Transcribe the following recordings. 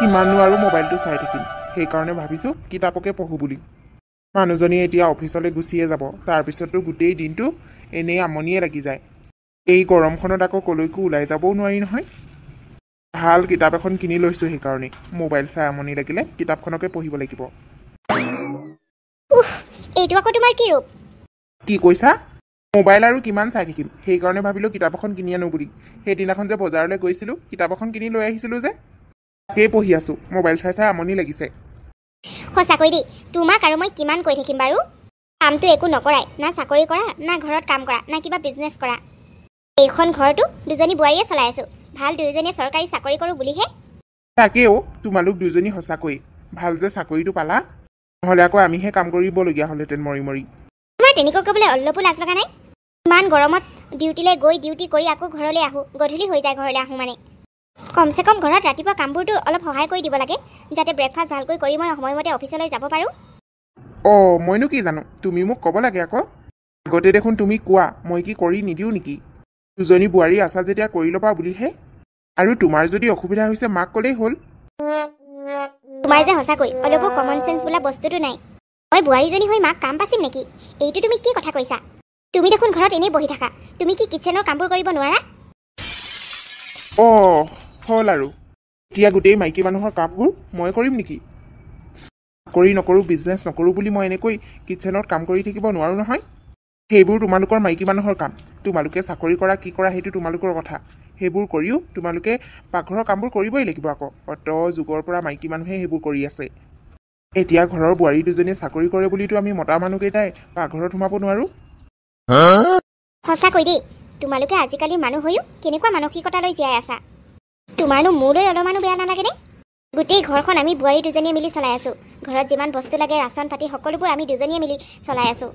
কিমাননো আৰু মোবাইলটো চাই থাকিম, সেইকাৰণে ভাবিছোঁ কিতাপকে পঢ়োঁ বুলি। মানুহজনী এতিয়া অফিচলৈ গুচিয়ে যাব, তাৰপিছতো গোটেই দিনটো এনেই আমনিয়ে লাগি যায়। এই গৰমখনত আকৌ কলৈকো ওলাই যাবও নোৱাৰি নহয়। ভাল কিতাপ এখন কিনি লৈছোঁ, সেইকাৰণে মোবাইল চাই আমনি লাগিলে কিতাপখনকে পঢ়িব লাগিব। এইটো আকৌ তোমাৰ কি ৰূপ? কি কৈছা? মোবাইল আৰু কিমান চাই থাকিম, সেইকাৰণে ভাবিলোঁ কিতাপ এখন কিনি আনো বুলি। সেইদিনাখন যে বজাৰলৈ গৈছিলোঁ, কিতাপ এখন কিনি লৈ আহিছিলোঁ যে, তাকেই পঢ়ি আছোঁ। মোবাইল চাই চাই আমনি লাগিছে। সঁচাকৈ দেই, তোমাক আৰু মই কিমান কৈ থাকিম বাৰু? কামটো একো নকৰাই, না চাকৰি কৰা, না ঘৰত কাম কৰা, না কিবা বিজনেছ কৰা। এইখন ঘৰতো দুজনী বোৱাৰীয়ে চলাই আছোঁ। ভাল দুয়োজনীয়ে চৰকাৰী চাকৰি কৰোঁ বুলিহে। তাকেও তোমালোক দুজনী সঁচাকৈ ভাল যে চাকৰিটো পালা, নহ'লে আকৌ আমিহে কাম কৰিবলগীয়া হ'লহেঁতেন মৰি মৰি। তোমাৰ তেনেকৈ ক'বলৈ অলপো লাজ লগা নাই? ইমান গৰমত ডিউটিলৈ গৈ ডিউটি কৰি আকৌ ঘৰলৈ আহোঁ, গধূলি হৈ যায় ঘৰলৈ আহোঁ মানে। কমচে কম ঘৰত ৰাতিপুৱা কামবোৰতো অলপ সহায় কৰি দিব লাগে, যাতে ব্ৰেকফাষ্ট ভালকৈ কৰি মই সময়মতে অফিচলৈ যাব পাৰোঁ। অঁ, মইনো কি জানো, তুমি মোক ক'ব লাগে আকৌ। আগতে দেখোন তুমি কোৱা, মই কি কৰি নিদিওঁ নেকি? দুজনী বোৱাৰী আছা যেতিয়া কৰি ল'বা বুলিহে। আৰু তোমাৰ যদি অসুবিধা হৈছে মাক ক'লেই হ'ল। তোমাৰ যে সঁচাকৈ অলপো কমন চেন্স বোলা বস্তুটো নাই। মই বোৱাৰীজনী হৈ মাক কাম পাচিম নেকি? এইটো তুমি কি কথা কৈছা? তুমি দেখোন ঘৰত এনেই বহি থাকা, তুমি কি কিটচেনৰ কামবোৰ কৰিব নোৱাৰা? অঁ, হ'ল আৰু এতিয়া গোটেই মাইকী মানুহৰ কামবোৰ মই কৰিম নেকি? চাকৰি নকৰোঁ, বিজনেছ নকৰোঁ বুলি মই এনেকৈ কিটচেনত কাম কৰি থাকিব নোৱাৰোঁ নহয়। সেইবোৰ তোমালোকৰ মাইকী মানুহৰ কাম। তোমালোকে চাকৰি কৰা কি কৰা সেইটো তোমালোকৰ কথা। সেইবোৰ কৰিও তোমালোকে পাকঘৰৰ কামবোৰ কৰিবই লাগিব আকৌ। অত যুগৰ পৰা মাইকী মানুহে সেইবোৰ কৰি আছে। এতিয়া ঘৰৰ বোৱাৰী দুজনীয়ে চাকৰি কৰে বুলিতো আমি মতা মানুহকেইটাই পাকঘৰত সোমাব নোৱাৰোঁ। সঁচাকৈ দেই, তোমালোকে আজিকালি মানুহ হৈও কেনেকুৱা মানসিকতালৈ জীয়াই আছা। তোমাৰনো মোলৈ অলপমানো বেয়া নালাগেনে? গোটেই ঘৰখন আমি বোৱাৰী দুজনীয়ে মিলি চলাই আছোঁ। ঘৰত যিমান বস্তু লাগে, ৰাচন পাতি সকলোবোৰ আমি দুজনীয়ে মিলি চলাই আছোঁ।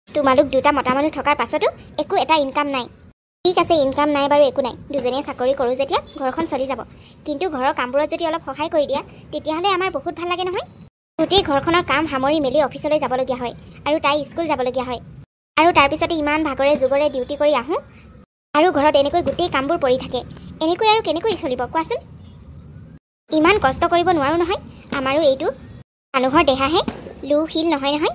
তোমালোক দুটা মতা মানুহ থকাৰ পাছতো একো এটা ইনকাম নাই। ঠিক আছে, ইনকাম নাই বাৰু, একো নাই, দুজনীয়ে চাকৰি কৰোঁ যেতিয়া ঘৰখন চলি যাব। কিন্তু ঘৰৰ কামবোৰত যদি অলপ সহায় কৰি দিয়া, তেতিয়াহ'লে আমাৰ বহুত ভাল লাগে নহয়। গোটেই ঘৰখনৰ কাম সামৰি মেলি অফিচলৈ যাবলগীয়া হয়, আৰু তাই স্কুল যাবলগীয়া হয়। আৰু তাৰপিছতে ইমান ভাগৰে যুগৰে ডিউটি কৰি আহোঁ, আৰু ঘৰত এনেকৈ গোটেই কামবোৰ পৰি থাকে। এনেকৈ আৰু কেনেকৈ চলিব কোৱাচোন? ইমান কষ্ট কৰিব নোৱাৰোঁ নহয়। আমাৰো এইটো মানুহৰ দেহাহে, লো শিল নহয় নহয়।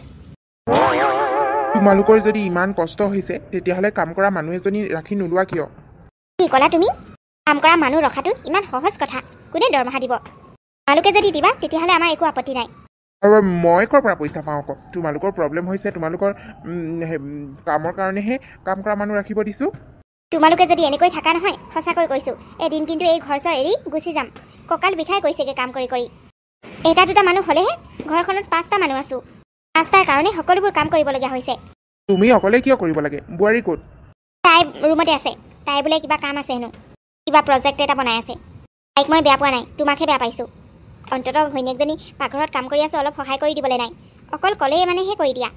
তোমালোকৰ যদি ইমান কষ্ট হৈছে, তেতিয়াহ'লে কাম কৰা মানুহ এজনী ৰাখি নোলোৱা কিয়? কি ক'লা তুমি? কাম কৰা মানুহ ৰখাটো ইমান সহজ কথা। কোনে দৰমহা দিব? তোমালোকে যদি দিবা তেতিয়াহ'লে আমাৰ একো আপত্তি নাই। মই ক'ৰ পৰা পইচা পাওঁ আকৌ? তোমালোকৰ প্ৰব্লেম হৈছে, তোমালোকৰ কামৰ কাৰণেহে কাম কৰা মানুহ ৰাখিব দিছোঁ। তোমালোকে যদি এনেকৈ থাকা নহয়, সঁচাকৈ কৈছোঁ, এদিন কিন্তু এই ঘৰ চৰ এৰি গুচি যাম। কঁকাল বিষাই গৈছেগৈ কাম কৰি কৰি। এটা দুটা মানুহ হ'লেহে, ঘৰখনত 5টা মানুহ আছোঁ। 5টাৰ কাৰণে সকলোবোৰ কাম কৰিবলগীয়া হৈছে। তুমি অকলে কিয় কৰিব লাগে? বোৱাৰী ক'ত? তাই ৰুমতে আছে। তাই বোলে কিবা কাম আছে হেনো, কিবা প্ৰজেক্ট এটা বনাই আছে। তাইক মই বেয়া পোৱা নাই, তোমাকহে বেয়া পাইছোঁ। অন্ততঃ ঘৈণীয়েকজনী পাকঘৰত কাম কৰি আছে, অলপ সহায় কৰি দিবলৈ নাই। অকল ক'লেই মানেহে কৰি দিয়া।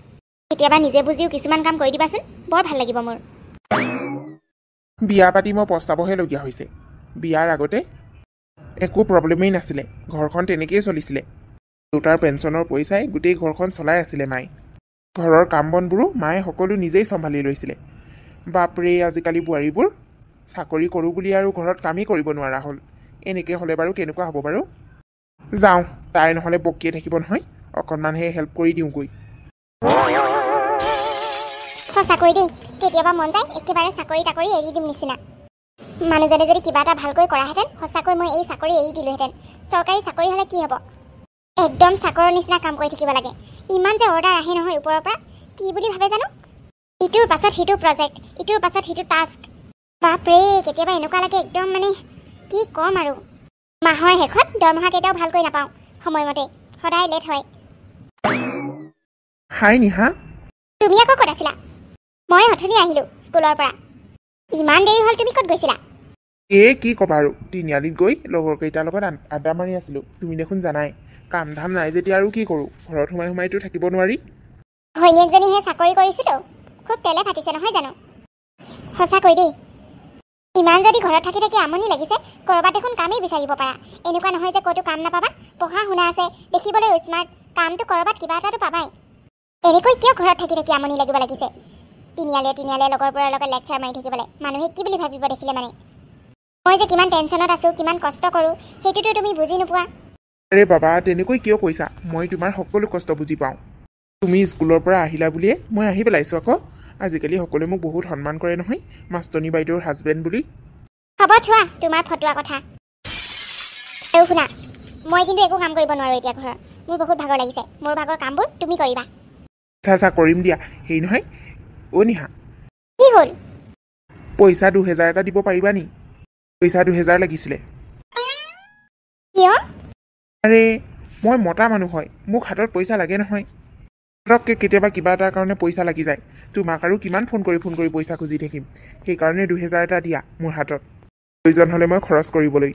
কেতিয়াবা নিজে বুজিও কিছুমান কাম কৰি দিবাচোন, বৰ ভাল লাগিব মোৰ। বিয়া পাতি মই পস্তাবহে হৈছে। বিয়াৰ আগতে একো প্ৰব্লেমেই নাছিলে, ঘৰখন তেনেকেই চলিছিলে। দেউতাৰ পেঞ্চনৰ পইচাই গোটেই ঘৰখন চলাই আছিলে মায়ে। ঘৰৰ কাম বনবোৰো মায়ে সকলো নিজেই চম্ভালি লৈছিলে। বাপৰে, আজিকালি বোৱাৰীবোৰ চাকৰি কৰোঁ বুলি আৰু ঘৰত কামেই কৰিব নোৱাৰা হ'ল। এনেকৈ হ'লে বাৰু কেনেকুৱা হ'ব বাৰু? যাওঁ, তাই নহ'লে বকিয়ে থাকিব নহয়, অকণমানহে হেল্প কৰি দিওঁগৈ। সঁচাকৈ দেই, কেতিয়াবা মন যায় একেবাৰে চাকৰি তাকৰি এৰি দিম নিচিনা। মানুহজনে যদি কিবা এটা ভালকৈ কৰাহেঁতেন, সঁচাকৈ মই এই চাকৰি এৰি দিলোহেঁতেন। চৰকাৰী চাকৰি হ'লে কি হ'ব? একদম চাকৰৰ নিচিনা কাম কৰি থাকিব লাগে। ইমান যে অৰ্ডাৰ আহে নহয় ওপৰৰ পৰা, কি বুলি ভাবে জানো? ইটোৰ পাছত সিটো প্ৰজেক্ট, ইটোৰ পাছত সিটো টাস্ক। বাপৰে, কেতিয়াবা এনেকুৱা লাগে একদম মানে কি ক'ম আৰু। মাহৰ শেষত দৰমহা কেইটাও ভালকৈ নাপাওঁ সময়মতে, সদায় লেট হয়। হাই নিহা, তুমি আকৌ ক'ত আছিলা? মই অথনি আহিলোঁ স্কুলৰ পৰা। ইমান দেৰি হ'ল, তুমি ক'ত গৈছিলা? কি ক'বা আৰু, তিনিআলিত গৈ লগৰকেইটাৰ লগত আড্ডা মাৰি আছিলোঁ। তুমি দেখোন জানাই, কাম ধাম নাই যেতিয়া আৰু কি কৰোঁ, ঘৰত সোমাই সোমাইতো থাকিব নোৱাৰি। ঘৈণীয়েকজনীহে চাকৰি কৰিছিলোঁ, খুব তেলে ফাটিছে নহয় জানো? সঁচাকৈ দেই, ইমান যদি ঘৰত থাকি থাকি আমনি লাগিছে, ক'ৰবাত দেখোন কামেই বিচাৰিব পাৰা। এনেকুৱা নহয় যে ক'তো কাম নাপাবা, পঢ়া শুনা আছে, দেখিবলৈ স্মাৰ্ট, কামটো ক'ৰবাত কিবা এটাতো পাবাই। এনেকৈ কিয় ঘৰত থাকি থাকি আমনি লাগিব লাগিছে? তিনিআলিয়ে লগৰবোৰৰ লগত লেকচাৰ মাৰি থাকিবলৈ মানুহে কি বুলি ভাবিব দেখিলে মানে? মই যে কিমান টেনশ্যনত আছোঁ, কিমান কষ্ট কৰোঁ, সেইটোতো তুমি বুজি নোপোৱা। আৰে বাবা তেনেকৈ কিয় কৈছা মই তোমাৰ সকলো কষ্ট বুজি পাওঁ তুমি স্কুলৰ পৰা আহিলা বুলিয়ে মই আহি পেলাইছোঁ আকৌ আজিকালি সকলোৱে মোক বহুত সন্মান কৰে নহয় মাষ্টনী বাইদেউৰ হাজবেণ্ড বুলি হ'ব থোৱা তোমাৰ ফটোৱা কথা আৰু শুনা মই কিন্তু একো কাম কৰিব নোৱাৰোঁ এতিয়া ঘৰৰ মোৰ বহুত ভাগৰ লাগিছে মোৰ ভাগৰ কামবোৰ তুমি কৰিবা আচ্ছা কৰিম দিয়া সেই নহয় নিহা কি হ'ল পইচা 2000 এটা দিব পাৰিবা নি পইচা 2000 লাগিছিলে কিয় আৰে মই মতা মানুহ হয় মোক হাতত পইচা লাগে নহয় পটককৈ কেতিয়াবা কিবা এটাৰ কাৰণে পইচা লাগি যায় তোমাক আৰু কিমান ফোন কৰি পইচা খুজি থাকিম সেইকাৰণে 2000 এটা দিয়া মোৰ হাতত প্ৰয়োজন হ'লে মই খৰচ কৰিবলৈ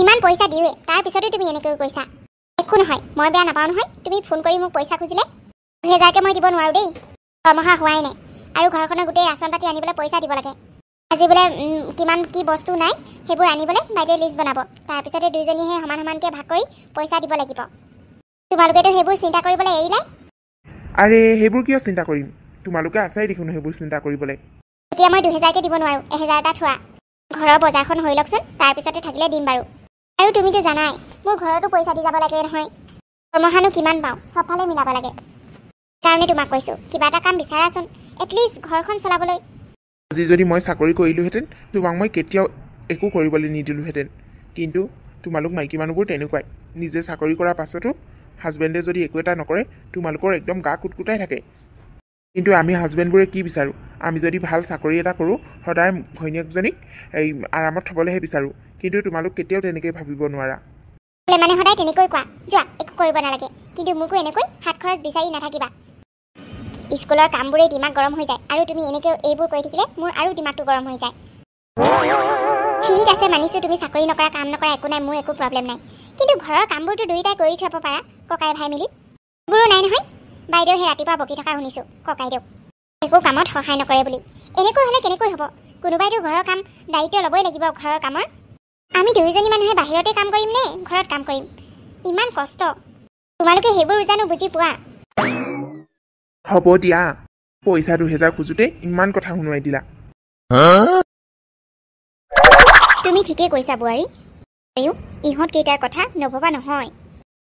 ইমান পইচা দিওঁৱে তাৰপিছতো তুমি এনেকৈ কৈছা একো নহয় মই বেয়া নাপাওঁ নহয় তুমি ফোন কৰি মোক পইচা খুজিলে 2000কে মই দিব নোৱাৰোঁ দেই দৰমহা হোৱাই নাই আৰু ঘৰখনৰ গোটেই ৰাচন পাতি আনিবলৈ পইচা দিব লাগে আজি বোলে কিমান কি বস্তু নাই সেইবোৰ আনিবলৈ বাইদেৱে লিষ্ট বনাব তাৰপিছতে দুইজনীয়ে সমান সমানকৈ ভাগ কৰি পইচা দিব লাগিব তোমালোকেতো সেইবোৰ চিন্তা কৰিবলৈ এৰিলে আৰে সেইবোৰ কিয় চিন্তা কৰিম তোমালোকে আছাই দেখোন সেইবোৰ চিন্তা কৰিবলৈ এতিয়া মই 2000কে দিব নোৱাৰোঁ 1000 এটা থোৱা ঘৰৰ বজাৰখন হৈ লওকচোন তাৰপিছতে থাকিলে দিম বাৰু আৰু তুমিতো জানাই মোৰ ঘৰতো পইচা দি যাব লাগে নহয় দৰমহানো কিমান পাওঁ চবফালে মিলাব লাগে সেইকাৰণে তোমাক কৈছোঁ কিবা এটা কাম বিচাৰাচোন এটলিষ্ট ঘৰখন চলাবলৈ আজি যদি মই চাকৰি কৰিলোহেঁতেন তোমাক মই কেতিয়াও একো কৰিবলৈ নিদিলোহেঁতেন কিন্তু তোমালোক মাইকী মানুহবোৰ তেনেকুৱাই নিজে চাকৰি কৰাৰ পাছতো হাজবেণ্ডে যদি একো এটা নকৰে তোমালোকৰ একদম গা কুটকুটাই থাকে কিন্তু আমি হাজবেণ্ডবোৰে কি বিচাৰোঁ আমি যদি ভাল চাকৰি এটা কৰোঁ সদায় ঘৈণীয়েকজনীক এই আৰামত থ'বলৈহে বিচাৰোঁ কিন্তু তোমালোক কেতিয়াও তেনেকৈ ভাবিব নোৱাৰা মানে সদায় তেনেকৈ কোৱা যোৱা একো কৰিব নালাগে কিন্তু মোকো এনেকৈ হাত খৰচ বিচাৰি নাথাকিবা স্কুলৰ কামবোৰেই দিমাগ গৰম হৈ যায় আৰু তুমি এনেকৈ এইবোৰ কৰি থাকিলে মোৰ আৰু দিমাগটো গৰম হৈ যায় ঠিক আছে মানিছোঁ তুমি চাকৰি নকৰা কাম নকৰা একো নাই মোৰ একো প্ৰব্লেম নাই কিন্তু ঘৰৰ কামবোৰতো দুয়োটাই কৰি থ'ব পাৰা ককাই ভাই মিলি এইবোৰো নাই নহয় বাইদেউ সেই ৰাতিপুৱা বকি থকা শুনিছোঁ ককাইদেউ একো কামত সহায় নকৰে বুলি এনেকৈ হ'লে কেনেকৈ হ'ব কোনোবাইতো ঘৰৰ কাম দায়িত্ব ল'বই লাগিব ঘৰৰ কামৰ আমি দুয়োজনী মানুহে বাহিৰতে কাম কৰিম নে ঘৰত কাম কৰিম ইমান কষ্ট তোমালোকে সেইবোৰ জানো বুজি পোৱা হ'ব দিয়া পইচা 2000 খোজোতে ইমান কথা শুনুৱাই দিলা তুমি ঠিকেই কৈছা বোৱাৰী ময়ো ইহঁত কেইটাৰ কথা নভবা নহয়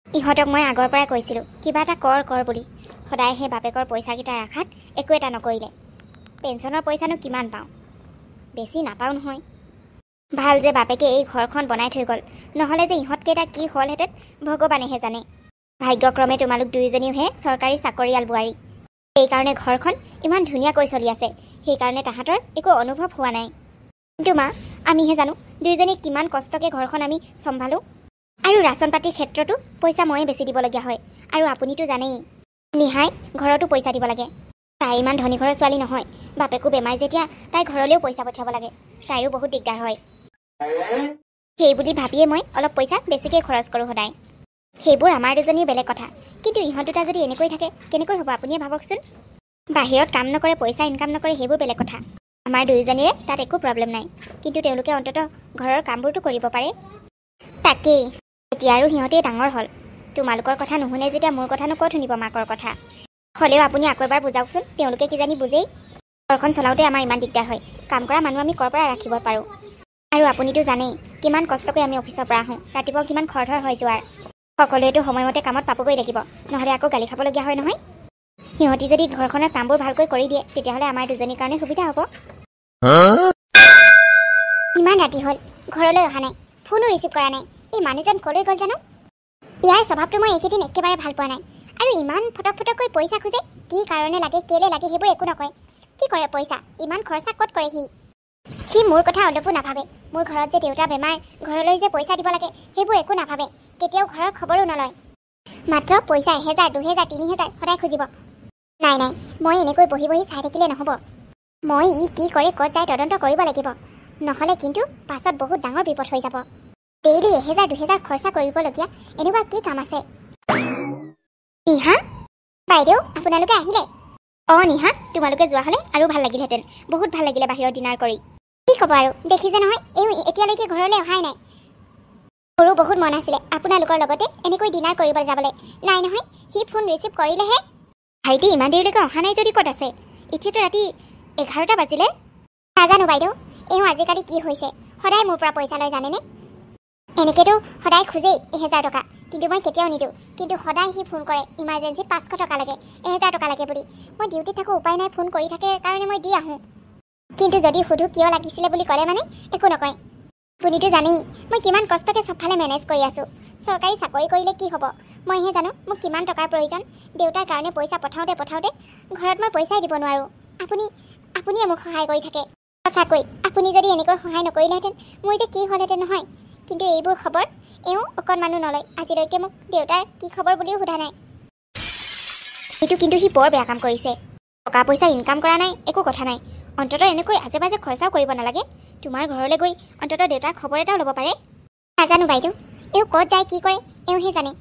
ইহঁতক মই আগৰ পৰাই কৈছিলোঁ কিবা এটা কৰ বুলি সদায় সেই বাপেকৰ পইচাকেইটাৰ আশাত একো এটা নকৰিলে পেঞ্চনৰ পইচানো কিমান পাওঁ বেছি নাপাওঁ নহয় ভাল যে বাপেকে এই ঘৰখন বনাই থৈ গ'ল নহ'লে যে ইহঁতকেইটা কি হ'লহেঁতেন ভগৱানেহে জানে ভাগ্যক্ৰমে তোমালোক দুয়োজনীওহে চৰকাৰী চাকৰিয়াল বোৱাৰী সেইকাৰণে ঘৰখন ইমান ধুনীয়াকৈ চলি আছে সেইকাৰণে তাহাঁতৰ একো অনুভৱ হোৱা নাই কিন্তু মা আমিহে জানো দুয়োজনী কিমান কষ্টকৈ ঘৰখন আমি চম্ভালোঁ আৰু ৰাচন পাতিৰ ক্ষেত্ৰতো পইচা ময়ে বেছি দিবলগীয়া হয় আৰু আপুনিতো জানেই নিহাই ঘৰতো পইচা দিব লাগে তাই ইমান ধনী ঘৰৰ ছোৱালী নহয় বাপেকো বেমাৰ যেতিয়া তাই ঘৰলৈও পইচা পঠিয়াব লাগে তাইৰো বহুত দিগদাৰ হয় সেই বুলি ভাবিয়ে মই অলপ পইচা বেছিকৈ খৰচ কৰোঁ সদায় সেইবোৰ আমাৰ দুজনীৰ বেলেগ কথা কিন্তু ইহঁত দুটা যদি এনেকৈ থাকে কেনেকৈ হ'ব আপুনিয়ে ভাবকচোন বাহিৰত কাম নকৰে পইচা ইনকাম নকৰে সেইবোৰ বেলেগ কথা আমাৰ দুয়োজনীৰে তাত একো প্ৰব্লেম নাই কিন্তু তেওঁলোকে অন্ততঃ ঘৰৰ কামবোৰতো কৰিব পাৰে তাকেই এতিয়া আৰু সিহঁতেই ডাঙৰ হ'ল তোমালোকৰ কথা নুশুনে যেতিয়া মোৰ কথানো ক'ত শুনিব মাকৰ কথা হ'লেও আপুনি আকৌ এবাৰ বুজাওকচোন তেওঁলোকে কিজানি বুজেই ঘৰখন চলাওঁতে আমাৰ ইমান দিগদাৰ হয় কাম কৰা মানুহ আমি ক'ৰ পৰা ৰাখিব পাৰোঁ আৰু আপুনিতো জানেই কিমান কষ্টকৈ আমি অফিচৰ পৰা আহোঁ ৰাতিপুৱা কিমান খৰধৰ হৈ যোৱাৰ সকলোৱেতো সময়মতে কামত পাবগৈ লাগিব নহ'লে আকৌ গালি খাবলগীয়া হয় নহয় সিহঁতি যদি ঘৰখনৰ কামবোৰ ভালকৈ কৰি দিয়ে তেতিয়াহ'লে আমাৰ দুজনীৰ কাৰণে সুবিধা হ'ব ইমান ৰাতি হ'ল ঘৰলৈ অহা নাই ফোনো ৰিচিভ কৰা নাই এই মানুহজন ক'লৈ গ'ল জানো ইয়াৰ স্বভাৱটো মই এইকেইদিন একেবাৰে ভাল পোৱা নাই আৰু ইমান ফটককৈ পইচা খোজে কি কাৰণে লাগে কেলৈ লাগে সেইবোৰ একো নকয় কি কৰে পইচা ইমান খৰচা ক'ত কৰে সি মোৰ কথা অলপো নাভাবে মোৰ ঘৰত যে দেউতা বেমাৰ ঘৰলৈ যে পইচা দিব লাগে সেইবোৰ একো নাভাবে কেতিয়াও ঘৰৰ খবৰো নলয় মাত্ৰ পইচা 1000 2000 3000 সদায় খুজিব নাই মই এনেকৈ বহি চাই থাকিলে নহ'ব মই ই কি কৰে ক'ত যায় তদন্ত কৰিব লাগিব নহ'লে কিন্তু পাছত বহুত ডাঙৰ বিপদ হৈ যাব ডেইলি 1000 2000 খৰচা কৰিবলগীয়া এনেকুৱা কি কাম আছে নিহা বাইদেউ আপোনালোকে আহিলে নিহা তোমালোকে যোৱা হ'লে আৰু ভাল লাগিলহেঁতেন বহুত ভাল লাগিলে বাহিৰত ডিনাৰ কৰি কি ক'ব আৰু দেখিছে নহয় এতিয়ালৈকে ঘৰলৈ অহাই নাই মোৰো বহুত মন আছিলে আপোনালোকৰ লগতে এনেকৈ ডিনাৰ কৰিব যাবলৈ নাই নহয় সি ফোন ৰিচিভ কৰিলেহে ভাইটি ইমান দেৰিলৈকে অহা নাই যদি ক'ত আছে এতিয়াতো ৰাতি 11টা বাজিলে নাজানো বাইদেউ আজিকালি কি হৈছে সদায় মোৰ পৰা পইচা লয় জানেনে এনেকৈতো সদায় খোজেই 1000 টকা কিন্তু মই কেতিয়াও নিদিওঁ। কিন্তু সদায় সি ফোন কৰে ইমাৰ্জেঞ্চিত 500 টকা লাগে, 1000 টকা লাগে বুলি। মই ডিউটিত থাকোঁ, উপায় নাই, ফোন কৰি থাকে কাৰণে মই দি আহোঁ। কিন্তু যদি সুধোঁ কিয় লাগিছিলে বুলি ক'লে মানে একো নকয়। আপুনিতো জানেই মই কিমান কষ্টকৈ চবফালে মেনেজ কৰি আছোঁ। চৰকাৰী চাকৰি কৰিলে কি হ'ব মইহে জানো। মোক কিমান টকাৰ প্ৰয়োজন। দেউতাৰ কাৰণে পইচা পঠাওঁতে ঘৰত মই পইচাই দিব নোৱাৰোঁ। আপুনিয়ে মোক সহায় কৰি থাকে। সঁচাকৈ আপুনি যদি এনেকৈ সহায় নকৰিলেহেঁতেন মোৰ যে কি হ'লহেঁতেন নহয়। কিন্তু এইবোৰ খবৰ এওঁ অকণমানো নলয়। আজিলৈকে মোক দেউতাৰ কি খবৰ বুলিও সোধা নাই। এইটো কিন্তু সি বৰ বেয়া কাম কৰিছে। টকা পইচা ইনকাম কৰা নাই একো কথা নাই, অন্ততঃ এনেকৈ আজে বাজে খৰচাও কৰিব নালাগে। তোমাৰ ঘৰলৈ গৈ অন্ততঃ দেউতাৰ খবৰ এটাও ল'ব পাৰে। নাজানো বাইদেউ, এওঁ ক'ত যায় কি কৰে এওঁহে জানে।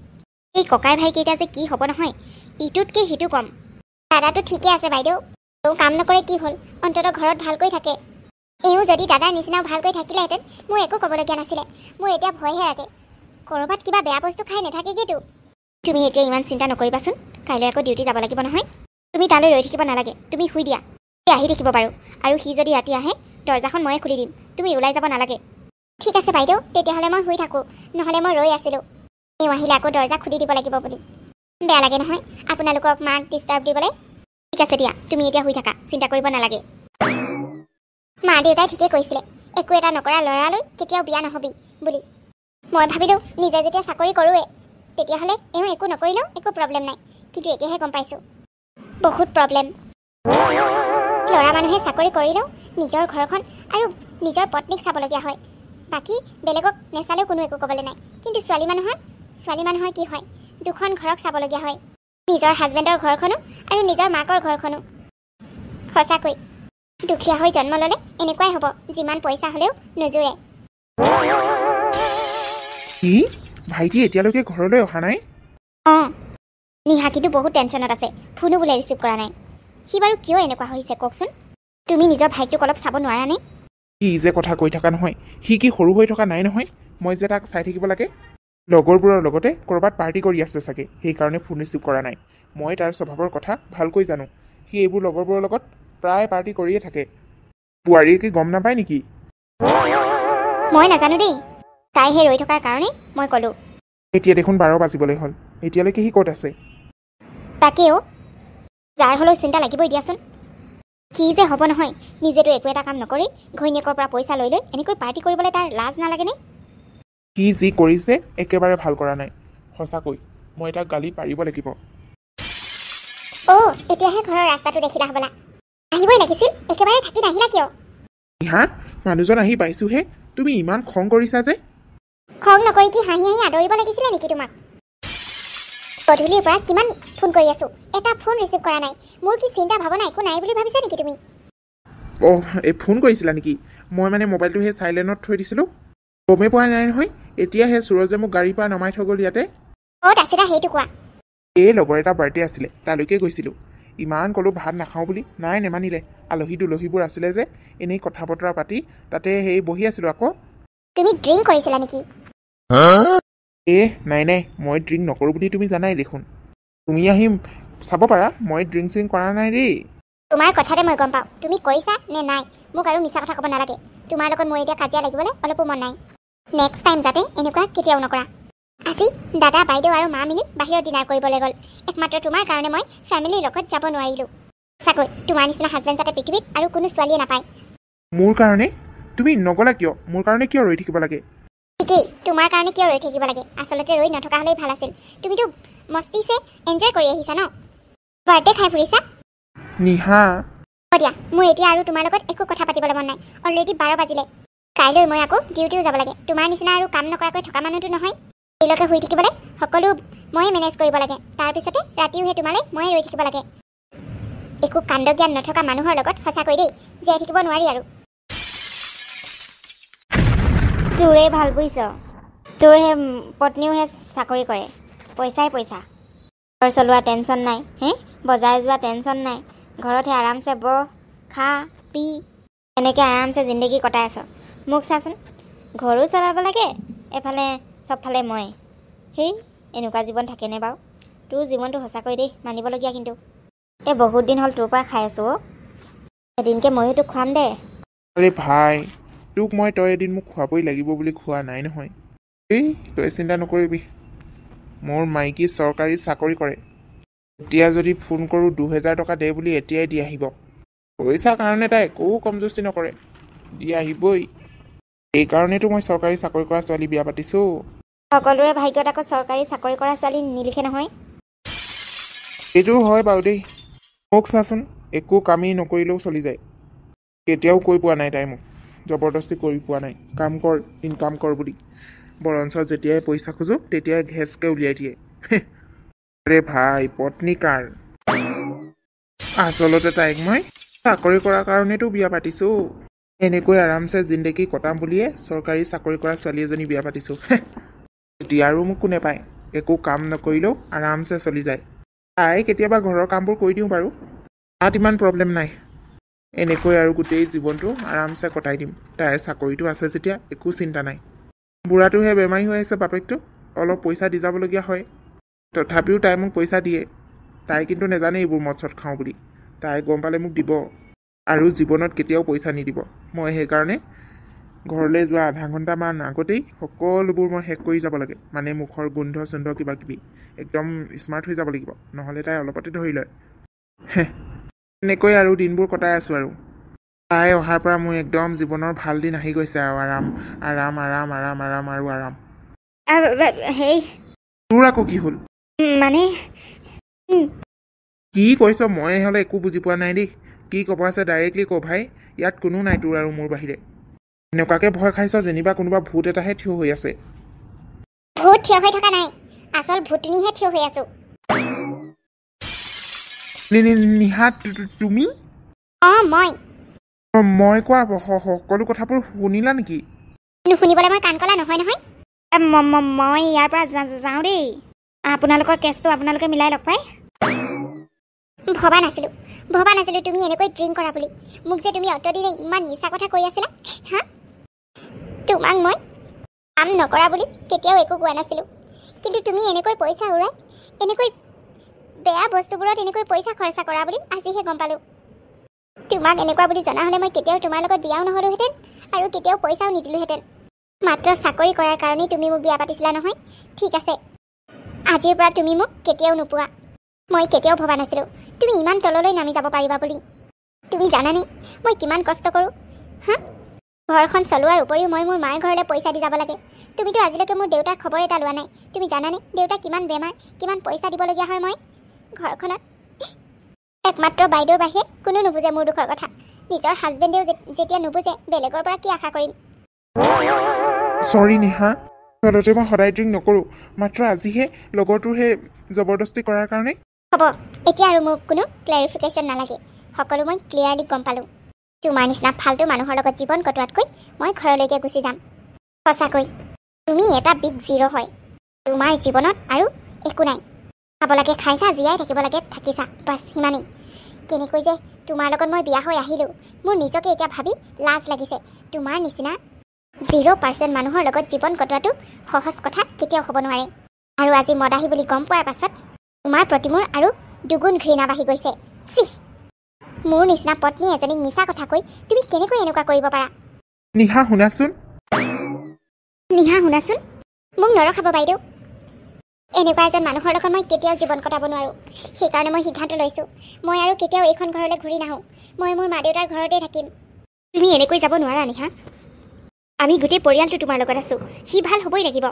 এই ককাই ভাইকেইটা যে কি হ'ব নহয়, ইটোতকৈ সিটো কম। দাদাটো ঠিকে আছে বাইদেউ, এওঁ কাম নকৰে কি হ'ল, অন্ততঃ ঘৰত ভালকৈ থাকে। এওঁ যদি দাদাৰ নিচিনাও ভালকৈ থাকিলেহেঁতেন মোৰ একো ক'বলগীয়া নাছিলে। মোৰ এতিয়া ভয়হে লাগে, ক'ৰবাত কিবা বেয়া বস্তু খাই নাথাকেগৈতো। তুমি এতিয়া ইমান চিন্তা নকৰিবাচোন, কাইলৈ আকৌ ডিউটি যাব লাগিব নহয়। তুমি তালৈ ৰৈ থাকিব নালাগে, তুমি শুই দিয়া। আহি থাকিব বাৰু, আৰু সি যদি ৰাতি আহে দৰ্জাখন ময়ে খুলি দিম, তুমি ওলাই যাব নালাগে। ঠিক আছে বাইদেউ, তেতিয়াহ'লে মই শুই থাকোঁ, নহ'লে মই ৰৈ আছিলোঁ এওঁ আহিলে আকৌ দৰ্জা খুলি দিব লাগিব বুলি। বেয়া লাগে নহয় আপোনালোকক মাক ডিষ্টাৰ্ব দিবলৈ। ঠিক আছে দিয়া, তুমি এতিয়া শুই থাকা, চিন্তা কৰিব নালাগে। মা দেউতাই ঠিকেই কৈছিলে, একো এটা নকৰা ল'ৰালৈ কেতিয়াও বিয়া নহবি বুলি। মই ভাবিলোঁ নিজে যেতিয়া চাকৰি কৰোঁৱে তেতিয়াহ'লে এওঁ একো নকৰিলেও একো প্ৰব্লেম নাই। কিন্তু এতিয়াহে গম পাইছোঁ বহুত প্ৰব্লেম। ল'ৰা মানুহে চাকৰি কৰিলেও নিজৰ ঘৰখন আৰু নিজৰ পত্নীক চাবলগীয়া হয়, বাকী বেলেগক নেচালেও কোনো একো ক'বলৈ নাই। কিন্তু ছোৱালী মানুহৰ কি হয়, দুখন ঘৰক চাবলগীয়া হয়, নিজৰ হাজবেণ্ডৰ ঘৰখনো আৰু নিজৰ মাকৰ ঘৰখনো। সঁচাকৈ দুখীয়া হৈ জন্ম ল'লে এনেকুৱাই হ'ব, যিমান পইচা হ'লেও নোজোৰে। কি ভাইটি এতিয়ালৈকে ঘৰলৈ অহা নাই? অঁ, নিহা কিন্তু বহুত টেনশ্যনত আছে, ফোনো বোলে ৰিচিভ কৰা নাই। সি বাৰু কিয় এনেকুৱা হৈছে কওকচোন। তুমি নিজৰ ভাইটোক অলপ চাব নোৱাৰানে? কি যে কথা কৈ থকা নহয়, সি কি সৰু হৈ থকা নাই নহয়। মই যে তাক চাই থাকিব লাগে। লগৰবোৰৰ লগতে ক'ৰবাত পাৰ্টি কৰি আছে চাগে, সেইকাৰণে ফোন ৰিচিভ কৰা নাই। মই তাৰ স্বভাৱৰ কথা ভালকৈ জানো। সি এইবোৰ লগৰবোৰৰ লগত প্ৰায় পাৰ্টি কৰিয়ে থাকে। বোৱাৰীয়ে কি গম নাপায় নেকি? মই নাজানো দেই, তাইহে ৰৈ থকাৰ কাৰণে মই ক'লোঁ। এতিয়া দেখোন 12 বাজিবলৈ হ'ল, এতিয়ালৈকে সি ক'ত আছে? তাকেও যাৰ হ'লেও চিন্তা লাগিবই দিয়াচোন। কি যে হ'ব নহয়, নিজেতো একো এটা কাম নকৰি ঘৈণীয়েকৰ পৰা পইচা লৈ এনেকৈ পাৰ্টি কৰিবলৈ তাৰ লাজ নালাগেনে? সি যি কৰিছে একেবাৰে ভাল কৰা নাই। সঁচাকৈ মই তাক গালি পাৰিব লাগিব। অ' এতিয়াহে ঘৰৰ ৰাস্তাটো দেখিলা হ'বলা, আহিবই লাগিছিল, একেবাৰে থাকি নাহিলা কিয়? হা, মানুহজন আহি পাইছোহে, তুমি ইমান খং কৰিছা যে? খং নকৰি কি হাঁহি হাঁহি আদৰিব লাগিছিলে নেকি তোমাক? গধূলিৰ পৰা কিমান ফোন কৰি আছোঁ, এটা ফোন ৰিচিভ কৰা নাই। মোৰ কি চিন্তা ভাৱনা একো নাই বুলি ভাবিছা নেকি তুমি? অঁ, এই ফোন কৰিছিলা নেকি? মই মানে মোবাইলটো সেই চাইলেণ্টত থৈ দিছিলোঁ, গমেই পোৱা নাই নহয়। এতিয়াহে সুৰজে মোক গাড়ীৰ পৰা নমাই থৈ গ'ল ইয়াতে। ক'ত আছিলা সেইটো কোৱা? এই লগৰ এটা বাৰ্থডে আছিলে, তালৈকে গৈছিলোঁ। ইমান ক'লোঁ ভাত নাখাওঁ বুলি, নাই নেমানিলে। আলহী দুলহীবোৰ আছিলে যে, এনেই কথা বতৰা পাতি তাতে সেই বহি আছিলোঁ আকৌ। তুমি ড্ৰিংক কৰিছিলা নেকি? নাই, মই ড্ৰিংক নকৰোঁ বুলি তুমি জানাই দেখোন। তুমি আহি চাব পাৰা, মই ড্ৰিংক চিংক কৰা নাই দেই। তোমাৰ কথাতে মই গম পাওঁ তুমি কৰিছা নে নাই। মোক আৰু মিছা কথা ক'ব নালাগে। তোমাৰ লগত মোৰ এতিয়া কাজিয়া লাগিবলৈ অলপো মন নাই। নেক্সট টাইম যাতে এনেকুৱা কেতিয়াও নকৰা। আজি দাদা বাইদেউ আৰু মা মিলি বাহিৰত ডিনাৰ কৰিবলৈ গ'ল। একমাত্ৰ তোমাৰ কাৰণে মই ফেমিলিৰ লগত যাব নোৱাৰিলোঁ। সঁচাকৈ তোমাৰ নিচিনা হাজবেণ্ড যাতে পৃথিৱীত আৰু কোনো ছোৱালীয়ে নাপায়। মোৰ কাৰণে তুমি নগ'লা কিয়? মোৰ কাৰণে কিয় ৰৈ থাকিব লাগে? ঠিকেই, তোমাৰ কাৰণে কিয় ৰৈ থাকিব লাগে? আচলতে ৰৈ নথকা হ'লেই ভাল আছিল। তুমিতো মস্তিছে এনজয় কৰি আহিছা ন, বাৰ্থডে খাই ফুৰিছা। নিহা, হ'ব দিয়া, মোৰ এতিয়া আৰু তোমাৰ লগত একো কথা পাতিবলৈ মন নাই। অলৰেডি 12 বাজিলে। কাইলৈ মই আকৌ ডিউটিও যাব লাগে। তোমাৰ নিচিনা আৰু কাম নকৰাকৈ থকা মানুহটো নহয়। দেৰিলৈকে শুই থাকিবলৈ সকলো ময়ে মেনেজ কৰিব লাগে। তাৰপিছতে ৰাতিও সেই তোমালৈ ময়ে ৰৈ থাকিব লাগে। একো কাণ্ড জ্ঞান নথকা মানুহৰ লগত সঁচাকৈ দেই জীয়াই থাকিব নোৱাৰি আৰু। তোৰে ভাল বুজিছ, তোৰ সেই পত্নীও চাকৰি কৰে, পইচাই পইচা। ঘৰ চলোৱা টেনশ্যন নাই, বজাৰ যোৱা টেনশ্যন নাই। ঘৰতহে আৰামছে বহ, খা, পি, এনেকৈ আৰামছে জিন্দগী কটাই আছ। মোক চাচোন, ঘৰো চলাব লাগে, এফালে চবফালে মই। এনেকুৱা জীৱন থাকেনে বাৰু? তোৰ জীৱনটো সঁচাকৈ দেই মানিবলগীয়া। কিন্তু এই বহুত দিন হ'ল তোৰ পৰা খাই আছোঁ অ'। এদিনকে ময়ো তোক খুৱাম দে। আৰে ভাই, তোক মই তই এদিন মোক খুৱাবই লাগিব বুলি খোৱা নাই নহয়। তই চিন্তা নকৰিবি। মোৰ মাইকী চৰকাৰী চাকৰি কৰে। এতিয়া যদি ফোন কৰোঁ 2000 টকা দে বুলি এতিয়াই দি আহিব। পইচাৰ কাৰণে তাই একো কমজুষ্টি নকৰে, দি আহিবই। এইকাৰণেতো মই চৰকাৰী চাকৰি কৰা ছোৱালী বিয়া পাতিছোঁ। সকলোৰে ভাগ্যত আকৌ চৰকাৰী চাকৰি কৰা ছোৱালী নিলিখে নহয়। এইটো হয় বাৰু দেই। মোক চাচোন, একো কামেই নকৰিলেও চলি যায়। কেতিয়াও কৈ পোৱা নাই তাই মোক, জবৰদস্তি কৰি পোৱা নাই কাম কৰ, ইনকাম কৰ বুলি। বৰঞ্চ যেতিয়াই পইচা খোজোঁ তেতিয়াই ঘেচকৈ উলিয়াই দিয়ে। আৰে ভাই, পত্নী কাৰ? আচলতে তাইক মই চাকৰি কৰাৰ কাৰণেতো বিয়া পাতিছোঁ। এনেকৈ আৰামছে জিন্দেগী কটাম বুলিয়ে চৰকাৰী চাকৰি কৰা ছোৱালী এজনী বিয়া পাতিছোঁ। এতিয়া আৰু মোক কোনে পায়? একো কাম নকৰিলেও আৰামছে চলি যায়। তাই কেতিয়াবা ঘৰৰ কামবোৰ কৰি দিওঁ বাৰু, তাত ইমান প্ৰব্লেম নাই। এনেকৈ আৰু গোটেই জীৱনটো আৰামছে কটাই দিম। তাইৰ চাকৰিটো আছে যেতিয়া একো চিন্তা নাই। বুঢ়াটোহে বেমাৰী হৈ আছে, বাপেকটো অলপ পইচা দি যাবলগীয়া হয়। তথাপিও তাই মোক পইচা দিয়ে। তাই কিন্তু নেজানে এইবোৰ মদ চদ খাওঁ বুলি। তাই গম পালে মোক দিব, আৰু জীৱনত কেতিয়াও পইচা নিদিব। মই সেইকাৰণে ঘৰলৈ যোৱা আধা ঘণ্টামান আগতেই সকলোবোৰ মই শেষ কৰি যাব লাগে। মানে মুখৰ গোন্ধ চোন্ধ কিবা কিবি একদম স্মাৰ্ট হৈ যাব লাগিব, নহ'লে তাই অলপতে ধৰি লয়। এনেকৈ আৰু দিনবোৰ কটাই আছোঁ আৰু। তাই অহাৰ পৰা মোৰ একদম জীৱনৰ ভাল দিন আহি গৈছে আৰু আৰাম আৰাম আৰাম আৰাম আৰাম আৰু আৰাম। হেই তোৰ আকৌ কি হ'ল? মানে কি কৈছ? মই হ'লে একো বুজি পোৱা নাই দেই। কি ক'ব আছে ডাইৰেক্টলি ক ভাই, ইয়াত কোনো নাই তোৰ আৰু মোৰ বাহিৰে। এনেকুৱাকৈ ভয় খাইছ যেনিবা কোনোবা ভূত এটাহে থিয় হৈ আছে। ভূত থিয় হৈ থকা নাই, আচল ভূতনিহে থিয় হৈ আছো। নিহা, তুমি? মই কোৱা সকলো কথাবোৰ শুনিলা নেকি? নুশুনিবলৈ মই কাণ কলা নহয় নহয়। মই ইয়াৰ পৰা যাওঁ দেই। আপোনালোকৰ কেছটো আপোনালোকে মিলাই লওক পাই। ভবা নাছিলোঁ তুমি এনেকৈ ড্ৰিংক কৰা বুলি। মোক যে তুমি অতদিনে ইমান মিছা কথা কৈ আছিলা, হা? তোমাক মই কাম নকৰা বুলি কেতিয়াও একো কোৱা নাছিলোঁ, কিন্তু তুমি এনেকৈ পইচা উৰাই, এনেকৈ বেয়া বস্তুবোৰত এনেকৈ পইচা খৰচা কৰা বুলি আজিহে গম পালোঁ। তোমাক এনেকুৱা বুলি জনা হ'লে মই কেতিয়াও তোমাৰ লগত বিয়াও নহ'লোহেঁতেন আৰু কেতিয়াও পইচাও নিদিলোহেঁতেন। মাত্ৰ চাকৰি কৰাৰ কাৰণেই তুমি মোক বিয়া পাতিছিলা নহয়। ঠিক আছে, আজিৰ পৰা তুমি মোক কেতিয়াও নোপোৱা। মই কেতিয়াও ভবা নাছিলোঁ তুমি ইমান তললৈ নামি যাব পাৰিবা বুলি। তুমি জানানে মই কিমান কষ্ট কৰোঁ, হা? ঘৰখন চলোৱাৰ উপৰিও মই মোৰ মাৰ ঘৰলৈ পইচা দি যাব লাগে। তুমিতো আজিলৈকে মোৰ দেউতাৰ খবৰ এটা লোৱা নাই। তুমি জানানে দেউতা কিমান বেমাৰ, কিমান পইচা দিবলগীয়া হয় মই ঘৰখনত? একমাত্ৰ বাইদেউৰ বাহিৰে কোনো নুবুজে মোৰ দুখৰ কথা। নিজৰ হাজবেণ্ডেও যেতিয়া নুবুজে, বেলেগৰ পৰা কি আশা কৰিম? চৰি নিহা, আচলতে মই সদায় ড্ৰিংক নকৰোঁ, মাত্ৰ আজিহে লগৰটোৰহে জবৰদস্তি কৰাৰ কাৰণে। হ'ব, এতিয়া আৰু মোক কোনো ক্লেৰিফিকেশ্যন নালাগে। সকলো মই ক্লিয়াৰলি গম পালোঁ। তোমাৰ নিচিনা ফাল্টু মানুহৰ লগত জীৱন কটোৱাতকৈ মই ঘৰলৈকে গুচি যাম। সঁচাকৈ তুমি এটা বিগ জিৰ' হয়। তোমাৰ জীৱনত আৰু একো নাই। খাব লাগে খাইছা, জীয়াই থাকিব লাগে থাকিছা, বাছ সিমানেই। কেনেকৈ যে তোমাৰ লগত মই বিয়া হৈ আহিলোঁ, মোৰ নিজকে এতিয়া ভাবি লাজ লাগিছে। তোমাৰ নিচিনা 0% মানুহৰ লগত জীৱন কটোৱাটো সহজ কথা কেতিয়াও হ'ব নোৱাৰে। আৰু আজি মদাহী বুলি গম পোৱাৰ পাছত তোমাৰ প্ৰতি মোৰ আৰু দুগুণ ঘৃণা বাঢ়ি গৈছে। মোৰ নিচিনা পত্নী এজনীক মিছা কথা কৈ তুমি কেনেকৈ এনেকুৱা কৰিব পাৰা? নিহা শুনাচোন, মোক নৰখাব বাইদেউ। এনেকুৱা এজন মানুহৰ লগত মই কেতিয়াও জীৱন কটাব নোৱাৰোঁ। সেইকাৰণে মই সিদ্ধান্ত লৈছোঁ, মই আৰু কেতিয়াও এইখন ঘৰলৈ ঘূৰি নাহোঁ। মই মোৰ মা দেউতাৰ ঘৰতে থাকিম। তুমি এনেকৈ যাব নোৱাৰা নিহা। আমি গোটেই পৰিয়ালটো তোমাৰ লগত আছোঁ, সি ভাল হ'বই লাগিব।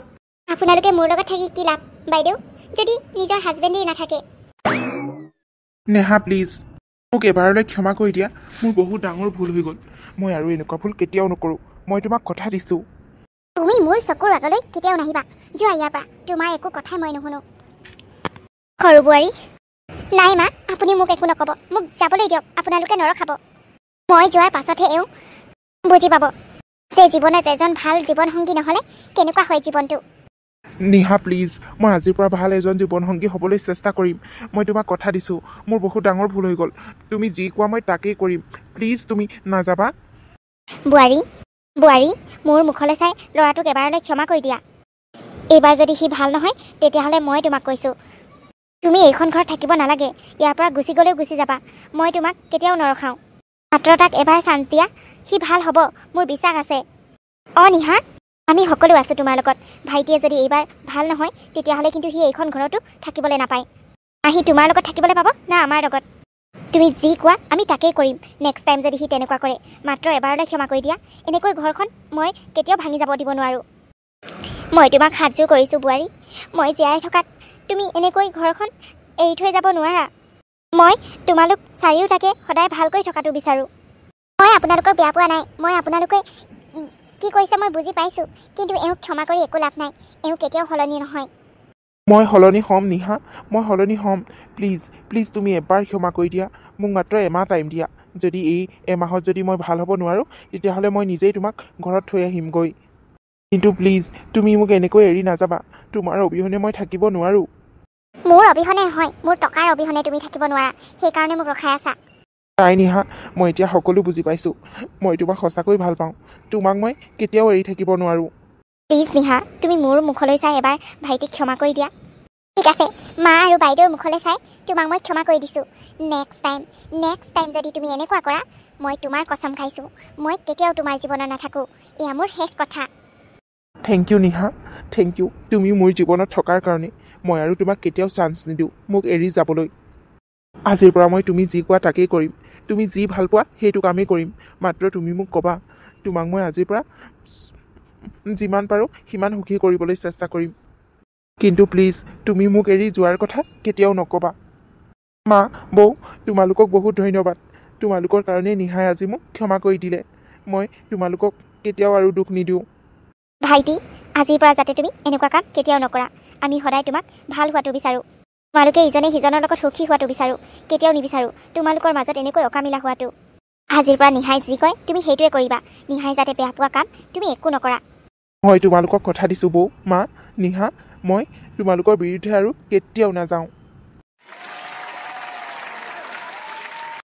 আপোনালোকে মোৰ লগত থাকি কি লাভ বাইদেউ, যদি নিজৰ হাজবেণ্ডেই নাথাকে? নেহা প্লিজ, মোক এবাৰলৈ ক্ষমা কৰি দিয়া। মোৰ বহুত ডাঙৰ ভুল হৈ গ'ল। মই আৰু এনেকুৱা ভুল কেতিয়াও নকৰোঁ। মই তোমাক কথা দিছোঁ। তুমি মোৰ চকুৰ আগলৈ কেতিয়াও নাহিবা। যোৱা ইয়াৰ পৰা, তোমাৰ একো কথাই মই নুশুনো। সৰু বোৱাৰী, নাই মা, আপুনি মোক একো নক'ব। মোক যাবলৈ দিয়ক, আপোনালোকে নৰখাব। মই যোৱাৰ পাছতহে এওঁ বুজি পাব যে জীৱনত এজন ভাল জীৱনসংগী নহ'লে কেনেকুৱা হয় জীৱনটো। নিহা প্লিজ, মই আজিৰ পৰা ভাল এজন জীৱনসংগী হ'বলৈ চেষ্টা কৰিম। মই তোমাক কথা দিছোঁ, মোৰ বহুত ডাঙৰ ভুল হৈ গ'ল। তুমি যি কোৱা মই তাকেই কৰিম। প্লিজ তুমি নাযাবা। বোৱাৰী, মোৰ মুখলৈ চাই ল'ৰাটোক এবাৰলৈ ক্ষমা কৰি দিয়া। এইবাৰ যদি সি ভাল নহয়, তেতিয়াহ'লে মই তোমাক কৈছোঁ, তুমি এইখন ঘৰত থাকিব নালাগে। ইয়াৰ পৰা গুচি গ'লেও গুচি যাবা। মই তোমাক কেতিয়াও নৰখাওঁ। মাত্ৰ তাক এবাৰ চান্স দিয়া, সি ভাল হ'ব, মোৰ বিশ্বাস আছে। নিহা, আমি সকলো আছোঁ তোমাৰ লগত। ভাইটিয়ে যদি এইবাৰ ভাল নহয় তেতিয়াহ'লে কিন্তু সি এইখন ঘৰতো থাকিবলৈ নাপায়। আহি তোমাৰ লগত থাকিবলৈ পাব না আমাৰ লগত? তুমি যি কোৱা আমি তাকেই কৰিম। নেক্সট টাইম যদি সি তেনেকুৱা কৰে মাত্ৰ এবাৰলৈ ক্ষমা কৰি দিয়া। এনেকৈ ঘৰখন মই কেতিয়াও ভাঙি যাব দিব নোৱাৰোঁ। মই তোমাক হাতযোৰ কৰিছোঁ বোৱাৰী। মই জীয়াই থকাত তুমি এনেকৈ ঘৰখন এৰি থৈ যাব নোৱাৰা। মই তোমালোক চাৰিওটাকে সদায় ভালকৈ থকাটো বিচাৰোঁ। মই আপোনালোকক বেয়া পোৱা নাই। মই আপোনালোকে কি কৈছে মই বুজি পাইছোঁ, কিন্তু এওঁক ক্ষমা কৰি একো লাভ নাই। এওঁ কেতিয়াও সলনি নহয়। মই সলনি হ'ম নিহা, মই সলনি হ'ম। প্লিজ প্লিজ তুমি এবাৰ ক্ষমা কৰি দিয়া। মোক মাত্ৰ এমাহ টাইম দিয়া। যদি এই এমাহত যদি মই ভাল হ'ব নোৱাৰোঁ তেতিয়াহ'লে মই নিজেই তোমাক ঘৰত থৈ আহিমগৈ। কিন্তু প্লিজ তুমি মোক এনেকৈ এৰি নাযাবা। তোমাৰ অবিহনে মই থাকিব নোৱাৰোঁ। মোৰ অবিহনে নহয়, মোৰ টকাৰ অবিহনে তুমি থাকিব নোৱাৰা। সেইকাৰণে মোক ৰখাই আছা। নাই নিহা, মই এতিয়া সকলো বুজি পাইছোঁ। মই তোমাক সঁচাকৈ ভাল পাওঁ। তোমাক মই কেতিয়াও এৰি থাকিব নোৱাৰোঁ। প্লিজ নিহা, তুমি মোৰ মুখলৈ চাই এবাৰ ভাইটিক ক্ষমা কৰি দিয়া। ঠিক আছে, মা আৰু বাইদেউৰ মুখলৈ চাই তোমাক মই ক্ষমা কৰি দিছোঁ। নেক্সট টাইম যদি তুমি এনেকুৱা কৰা, মই তোমাৰ কচম খাইছোঁ, মই কেতিয়াও তোমাৰ জীৱনত নাথাকোঁ। এয়া মোৰ শেষ কথা। Thank you Niha, thank you. তুমি মোৰ জীৱনত থকাৰ কাৰণে মই আৰু তোমাক কেতিয়াও চান্স নিদিওঁ মোক এৰি যাবলৈ। আজিৰ পৰা মই তুমি যি কোৱা তাকেই কৰিম। তুমি যি ভাল পোৱা সেইটো কামেই কৰিম। মাত্ৰ তুমি মোক ক'বা। তোমাক মই আজিৰ পৰা যিমান পাৰোঁ সিমান সুখী কৰিবলৈ চেষ্টা কৰিম। কিন্তু প্লিজ তুমি মোক এৰি যোৱাৰ কথা কেতিয়াও নক'বা। মা, বৌ, তোমালোকক বহুত ধন্যবাদ। তোমালোকৰ কাৰণেই নিহাই আজি মোক ক্ষমা কৰি দিলে। মই তোমালোকক কেতিয়াও আৰু দুখ নিদিওঁ। ভাইটি, আজিৰ পৰা যাতে তুমি এনেকুৱা কাম কেতিয়াও নকৰা। আমি সদায় তোমাক ভাল হোৱাটো বিচাৰোঁ। তোমালোকে ইজনে সিজনৰ লগত সুখী হোৱাটো বিচাৰোঁ। কেতিয়াও নিবিচাৰোঁ তোমালোকৰ মাজত এনেকৈ অকামিলা হোৱাটো। আজিৰ পৰা নিহাই যি কয় তুমি সেইটোৱে কৰিবা। নিহাই যাতে বেয়া পোৱা কাম তুমি একো নকৰা। মই তোমালোকক কথা দিছোঁ বৌ, মা, নিহা, মই তোমালোকৰ বিৰুদ্ধে আৰু কেতিয়াও নাযাওঁ।